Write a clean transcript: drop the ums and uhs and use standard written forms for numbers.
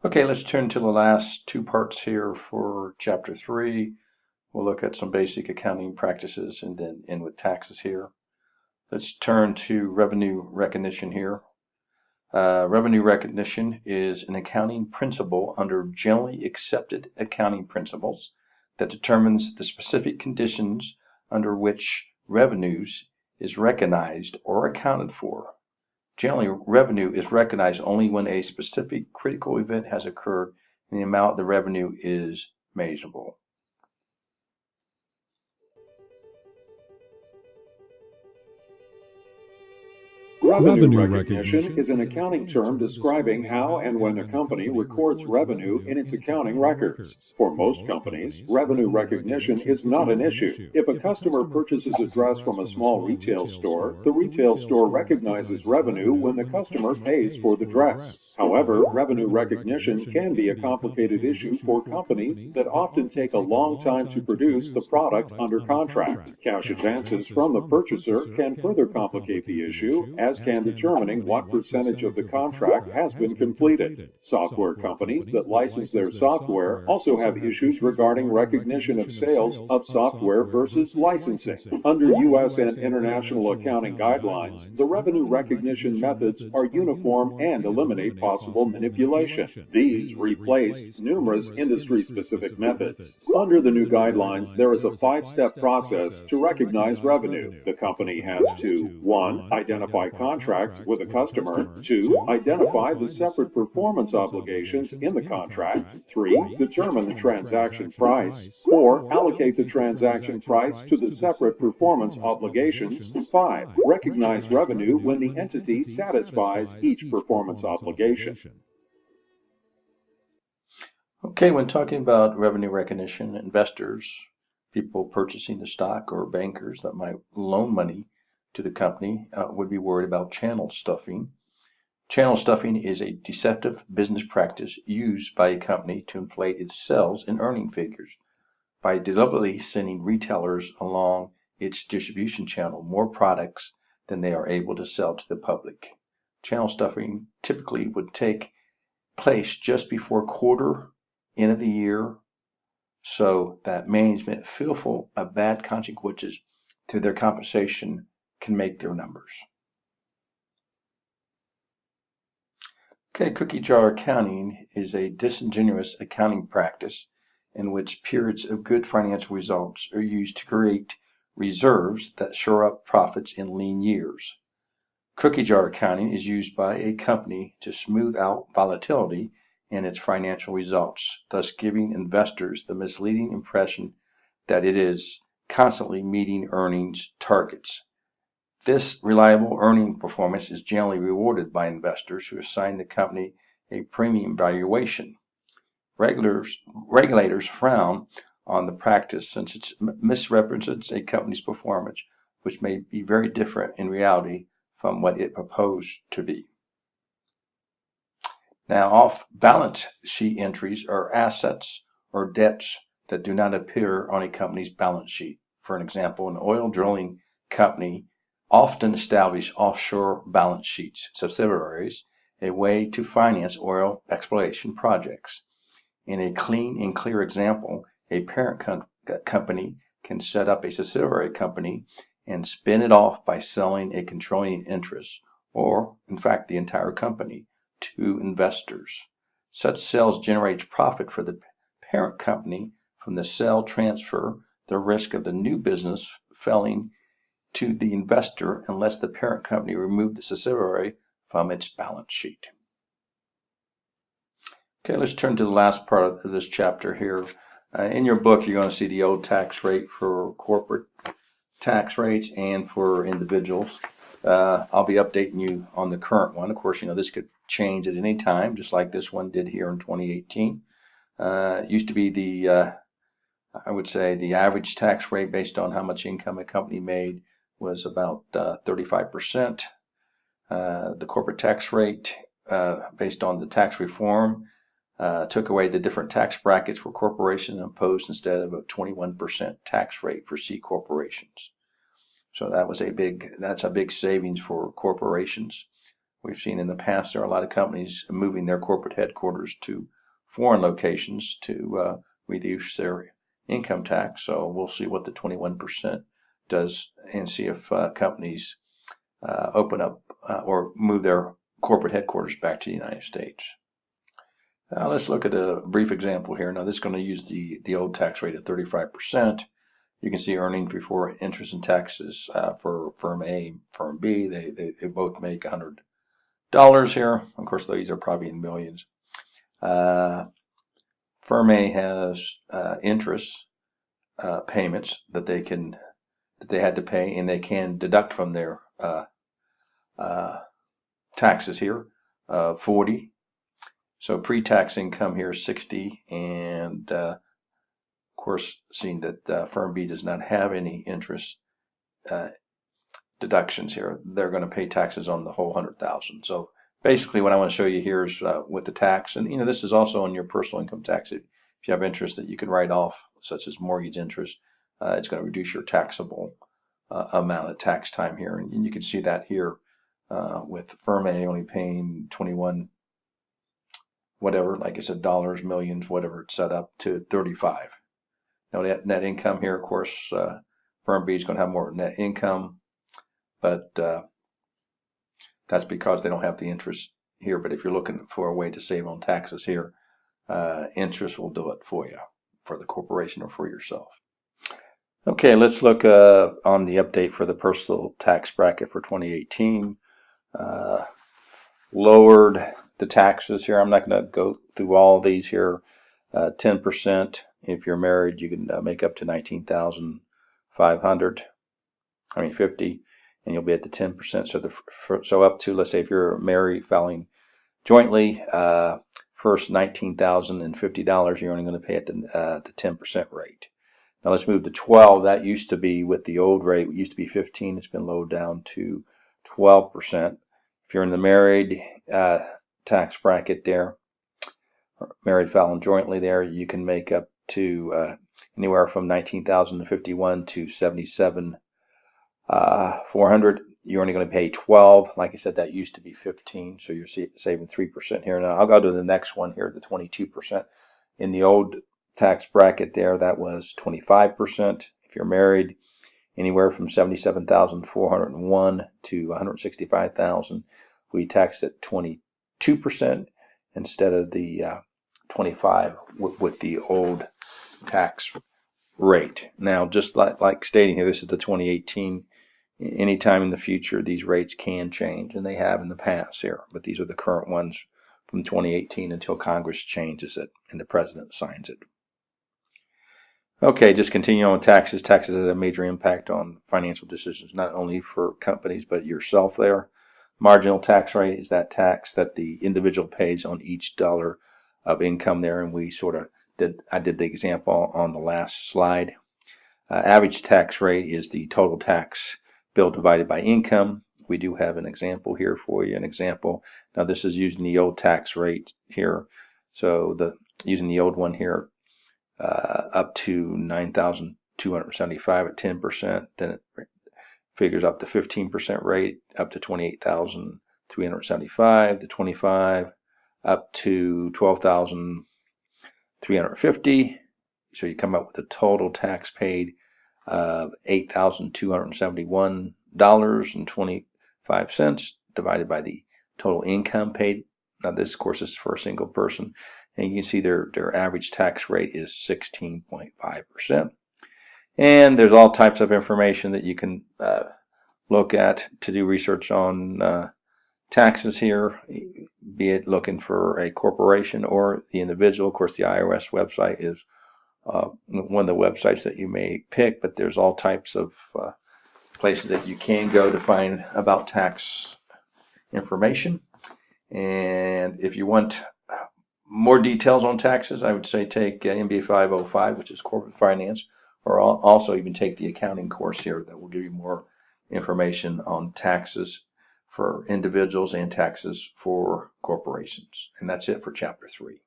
Okay, let's turn to the last two parts here for Chapter 3. We'll look at some basic accounting practices and then end with taxes here. Let's turn to revenue recognition here. Revenue recognition is an accounting principle under generally accepted accounting principles that determines the specific conditions under which revenues is recognized or accounted for. Generally, revenue is recognized only when a specific critical event has occurred and the amount of the revenue is measurable. Revenue recognition is an accounting term describing how and when a company records revenue in its accounting records. For most companies, revenue recognition is not an issue. If a customer purchases a dress from a small retail store, the retail store recognizes revenue when the customer pays for the dress. However, revenue recognition can be a complicated issue for companies that often take a long time to produce the product under contract. Cash advances from the purchaser can further complicate the issue, as can determining what percentage of the contract has been completed. Software companies that license their software also have issues regarding recognition of sales of software versus licensing. Under U.S. and international accounting guidelines, the revenue recognition methods are uniform and eliminate possible manipulation. These replace numerous industry-specific methods. Under the new guidelines, there is a five-step process to recognize revenue. The company has to 1. Identify contracts with a customer. 2. Identify the separate performance obligations in the contract. 3. Determine the transaction price. 4. Allocate the transaction price to the separate performance obligations. 5. Recognize revenue when the entity satisfies each performance obligation. Okay, when talking about revenue recognition, investors, people purchasing the stock, or bankers that might loan money to the company would be worried about channel stuffing. Channel stuffing is a deceptive business practice used by a company to inflate its sales and earning figures by deliberately sending retailers along its distribution channel more products than they are able to sell to the public. Channel stuffing typically would take place just before quarter end of the year so that management, fearful of bad consequences to their compensation, can make their numbers. Okay, cookie jar accounting is a disingenuous accounting practice in which periods of good financial results are used to create reserves that shore up profits in lean years. Cookie jar accounting is used by a company to smooth out volatility in its financial results, thus giving investors the misleading impression that it is constantly meeting earnings targets. This reliable earning performance is generally rewarded by investors who assign the company a premium valuation. Regulators frown on the practice since it misrepresents a company's performance, which may be very different in reality from what it proposed to be. Now, off-balance sheet entries are assets or debts that do not appear on a company's balance sheet. For an example, an oil drilling company often establish offshore balance sheets, subsidiaries, a way to finance oil exploration projects. In a clean and clear example, a parent company can set up a subsidiary company and spin it off by selling a controlling interest, or, in fact, the entire company, to investors. Such sales generate profit for the parent company from the sale transfer, the risk of the new business falling to the investor unless the parent company removed the subsidiary from its balance sheet. Okay, let's turn to the last part of this chapter here. In your book, you're going to see the old tax rate for corporate tax rates and for individuals. I'll be updating you on the current one. Of course, this could change at any time, just like this one did here in 2018. It used to be I would say the average tax rate based on how much income a company made was about 35%. The corporate tax rate, based on the tax reform, took away the different tax brackets for corporations and imposed instead of a 21% tax rate for C corporations. So that's a big savings for corporations. We've seen in the past there are a lot of companies moving their corporate headquarters to foreign locations to reduce their income tax. So we'll see what the 21% does and see if companies open up or move their corporate headquarters back to the United States. Now let's look at a brief example here. Now this is going to use the old tax rate of 35%. You can see earnings before interest and taxes for firm A and firm B. They both make $100 here. Of course, these are probably in millions. Firm A has interest payments that they had to pay, and they can deduct from their taxes here, 40. So pre-tax income here is 60, and of course, seeing that firm B does not have any interest deductions here, they're going to pay taxes on the whole 100,000. So basically, what I want to show you here is with the tax, and this is also on your personal income tax. If you have interest that you can write off, such as mortgage interest, it's going to reduce your taxable amount of tax time here, and you can see that here with firm A only paying 21, whatever, like I said, dollars, millions, whatever it's set up to 35. Now that net income here, of course, firm B is going to have more net income, but that's because they don't have the interest here. But if you're looking for a way to save on taxes here, interest will do it for you, for the corporation or for yourself. Okay, let's look on the update for the personal tax bracket for 2018. Lowered the taxes here. I'm not going to go through all of these here. 10%. If you're married, you can make up to $19,550, and you'll be at the 10%. So up to, let's say, if you're married filing jointly, first $19,050, you're only going to pay at the 10% rate. Now let's move to 12. That used to be, with the old rate, it used to be 15. It's been lowered down to 12%. If you're in the married tax bracket there, married filing jointly there, you can make up to anywhere from $19,051 to $77,400. You're only going to pay 12. Like I said, that used to be 15, so you're saving 3% here. Now I'll go to the next one here, the 22%. In the old tax bracket there, that was 25%. If you're married, anywhere from $77,401 to $165,000. We taxed at 22% instead of the 25 with the old tax rate. Now, just like stating here, this is the 2018. Anytime in the future, these rates can change, and they have in the past here. But these are the current ones from 2018 until Congress changes it and the president signs it. Okay, just continue on with taxes. Taxes have a major impact on financial decisions, not only for companies, but yourself there. Marginal tax rate is that tax that the individual pays on each dollar of income there, and I did the example on the last slide. Average tax rate is the total tax bill divided by income. We do have an example here for you, Now this is using the old tax rate here. So using the old one here, up to $9,275 at 10%, then it figures up to 15% rate, up to $28,375, to 25, up to $12,350. So you come up with a total tax paid of $8,271.25 divided by the total income paid. Now this, of course, is for a single person. And you can see their average tax rate is 16.5%. And there's all types of information that you can look at to do research on taxes here, be it looking for a corporation or the individual. Of course, the IRS website is one of the websites that you may pick, but there's all types of places that you can go to find about tax information. And if you want more details on taxes, I would say take MBA 505, which is corporate finance, or also even take the accounting course here that will give you more information on taxes for individuals and taxes for corporations. And that's it for Chapter 3.